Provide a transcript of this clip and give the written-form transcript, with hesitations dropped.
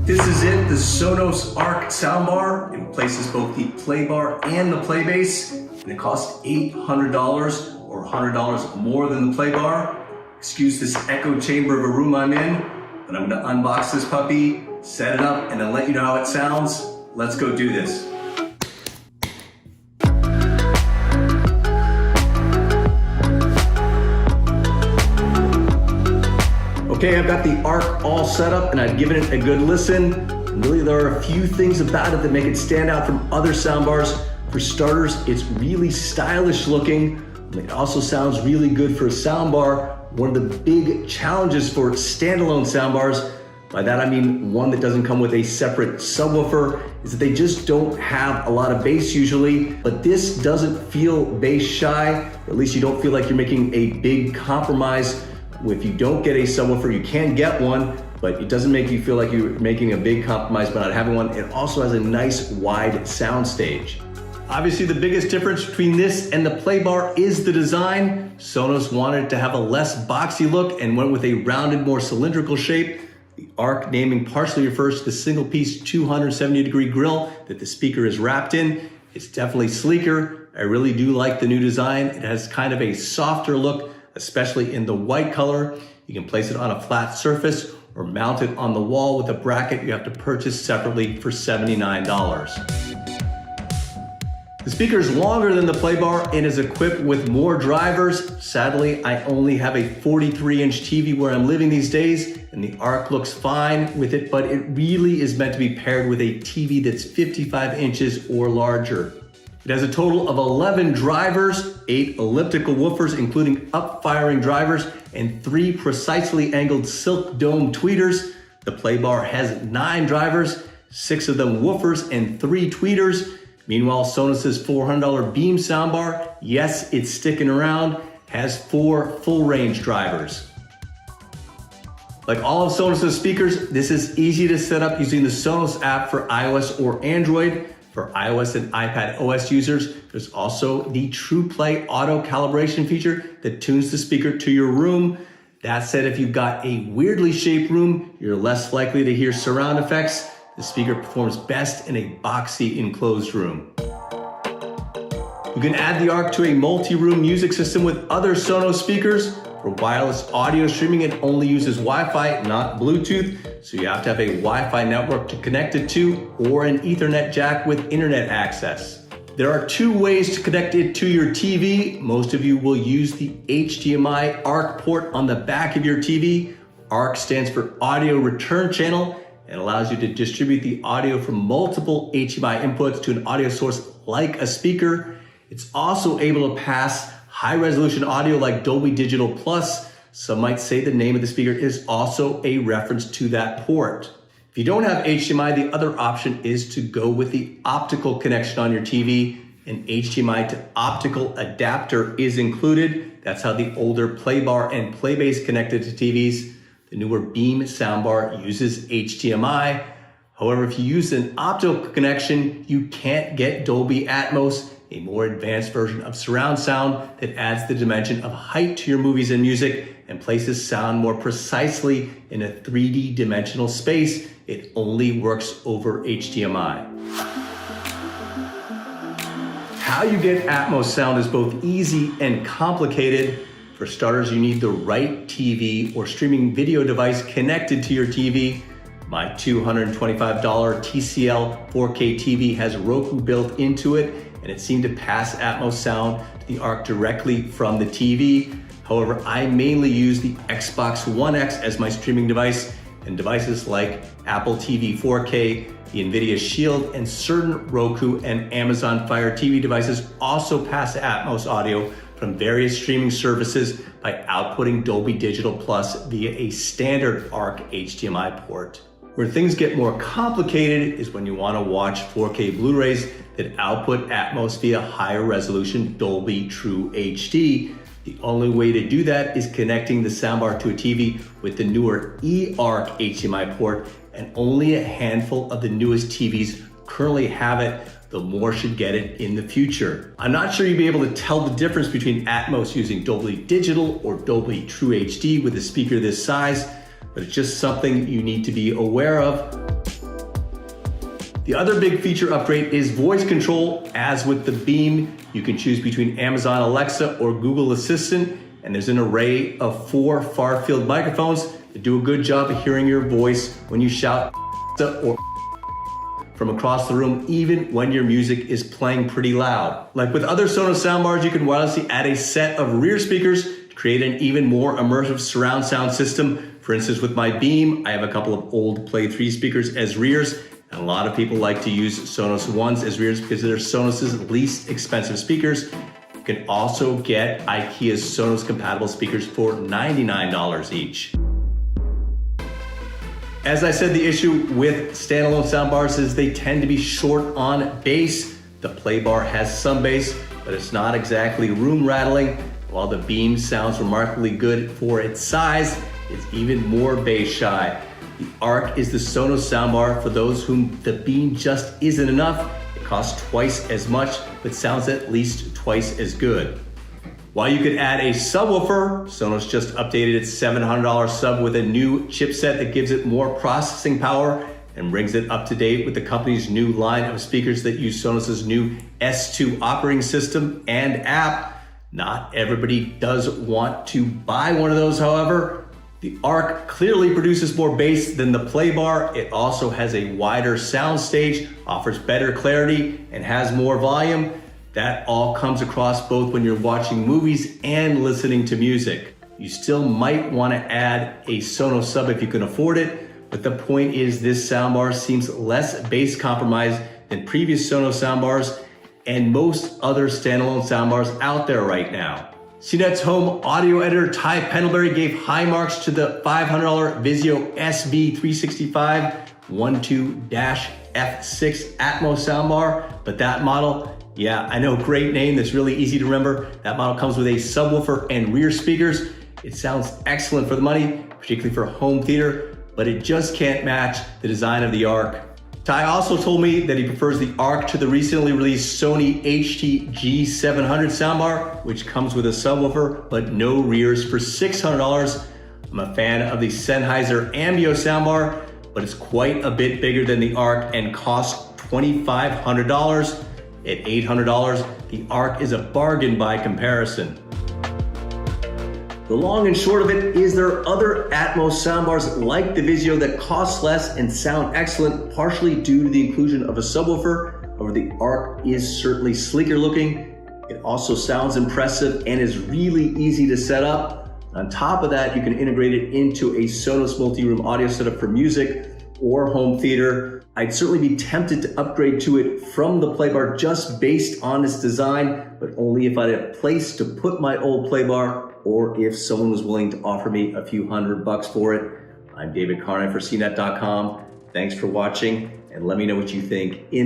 This is it, the Sonos Arc soundbar. It replaces both the play bar and the play bass, and it costs $800 or $100 more than the play bar. Excuse this echo chamber of a room I'm in, but I'm gonna unbox this puppy, set it up, and then let you know how it sounds. Let's go do this. Okay, I've got the Arc all set up and I've given it a good listen. And really, there are a few things about it that make it stand out from other soundbars. For starters, it's really stylish looking. It also sounds really good for a soundbar. One of the big challenges for standalone soundbars, by that I mean one that doesn't come with a separate subwoofer, is that they just don't have a lot of bass usually, but this doesn't feel bass shy, or at least you don't feel like you're making a big compromise. If you don't get a subwoofer, you can get one, but it doesn't make you feel like you're making a big compromise by not having one. It also has a nice wide sound stage. Obviously, the biggest difference between this and the play bar is the design. Sonos wanted to have a less boxy look and went with a rounded, more cylindrical shape. The Arc naming partially refers to the single piece 270-degree grill that the speaker is wrapped in. It's definitely sleeker. I really do like the new design. It has kind of a softer look, especially in the white color. You can place it on a flat surface or mount it on the wall with a bracket you have to purchase separately for $79. The speaker is longer than the play bar and is equipped with more drivers. Sadly, I only have a 43-inch TV where I'm living these days, and the Arc looks fine with it, but it really is meant to be paired with a TV that's 55 inches or larger. It has a total of 11 drivers, 8 elliptical woofers, including up-firing drivers, and 3 precisely angled silk dome tweeters. The play bar has 9 drivers, 6 of them woofers, and 3 tweeters. Meanwhile, Sonos' $400 Beam soundbar, yes, it's sticking around, has 4 full-range drivers. Like all of Sonos' speakers, this is easy to set up using the Sonos app for iOS or Android. For iOS and iPad OS users, there's also the TruePlay auto calibration feature that tunes the speaker to your room. That said, if you've got a weirdly shaped room, you're less likely to hear surround effects. The speaker performs best in a boxy enclosed room. You can add the Arc to a multi-room music system with other Sonos speakers. For wireless audio streaming, it only uses Wi-Fi, not Bluetooth, so you have to have a Wi-Fi network to connect it to, or an Ethernet jack with internet access. There are 2 ways to connect it to your TV. Most of you will use the HDMI Arc port on the back of your TV. Arc stands for Audio Return Channel and allows you to distribute the audio from multiple HDMI inputs to an audio source like a speaker. It's also able to pass high-resolution audio like Dolby Digital Plus. Some might say the name of the speaker is also a reference to that port. If you don't have HDMI, the other option is to go with the optical connection on your TV. An HDMI to optical adapter is included. That's how the older play bar and play bass connected to TVs. The newer Beam soundbar uses HDMI. However, if you use an optical connection, you can't get Dolby Atmos, a more advanced version of surround sound that adds the dimension of height to your movies and music and places sound more precisely in a 3D dimensional space. It only works over HDMI. How you get Atmos sound is both easy and complicated. For starters, you need the right TV or streaming video device connected to your TV. My $225 TCL 4K TV has Roku built into it, and it seemed to pass Atmos sound to the Arc directly from the TV. However, I mainly use the Xbox One X as my streaming device, and devices like Apple TV 4K, the NVIDIA Shield, and certain Roku and Amazon Fire TV devices also pass Atmos audio from various streaming services by outputting Dolby Digital Plus via a standard Arc HDMI port. Where things get more complicated is when you want to watch 4K Blu-rays that output Atmos via higher resolution Dolby True HD. The only way to do that is connecting the soundbar to a TV with the newer eARC HDMI port, and only a handful of the newest TVs currently have it. The more should get it in the future. I'm not sure you'll be able to tell the difference between Atmos using Dolby Digital or Dolby True HD with a speaker this size, but it's just something you need to be aware of. The other big feature upgrade is voice control. As with the Beam, you can choose between Amazon Alexa or Google Assistant, and there's an array of 4 far-field microphones that do a good job of hearing your voice when you shout or from across the room, even when your music is playing pretty loud. Like with other Sonos soundbars, you can wirelessly add a set of rear speakers to create an even more immersive surround sound system. For instance, with my Beam, I have a couple of old Play 3 speakers as rears, and a lot of people like to use Sonos Ones as rears because they're Sonos's least expensive speakers. You can also get IKEA's Sonos compatible speakers for $99 each. As I said, the issue with standalone soundbars is they tend to be short on bass. The Playbar has some bass, but it's not exactly room rattling. While the Beam sounds remarkably good for its size, it's even more bass shy. The Arc is the Sonos soundbar for those whom the Beam just isn't enough. It costs twice as much, but sounds at least twice as good. While you could add a subwoofer, Sonos just updated its $700 sub with a new chipset that gives it more processing power and brings it up to date with the company's new line of speakers that use Sonos's new S2 operating system and app. Not everybody does want to buy one of those, however. The Arc clearly produces more bass than the Playbar. It also has a wider sound stage, offers better clarity, and has more volume. That all comes across both when you're watching movies and listening to music. You still might want to add a Sonos sub if you can afford it, but the point is this soundbar seems less bass compromised than previous Sonos soundbars and most other standalone soundbars out there right now. CNET's home audio editor Ty Pendlebury gave high marks to the $500 Vizio SV365 12-F6 Atmos soundbar, but that model, yeah, I know, great name that's really easy to remember. That model comes with a subwoofer and rear speakers. It sounds excellent for the money, particularly for home theater, but it just can't match the design of the Arc. Ty also told me that he prefers the Arc to the recently released Sony HT-G700 soundbar, which comes with a subwoofer but no rears for $600. I'm a fan of the Sennheiser Ambio soundbar, but it's quite a bit bigger than the Arc and costs $2,500. At $800, the Arc is a bargain by comparison. The long and short of it is there are other Atmos soundbars like the Vizio that cost less and sound excellent, partially due to the inclusion of a subwoofer. However, the Arc is certainly sleeker looking. It also sounds impressive and is really easy to set up. On top of that, you can integrate it into a Sonos multi-room audio setup for music or home theater. I'd certainly be tempted to upgrade to it from the Playbar just based on its design, but only if I had a place to put my old Playbar or if someone was willing to offer me a few $100 for it. I'm David Carney for CNET.com. Thanks for watching, and let me know what you think in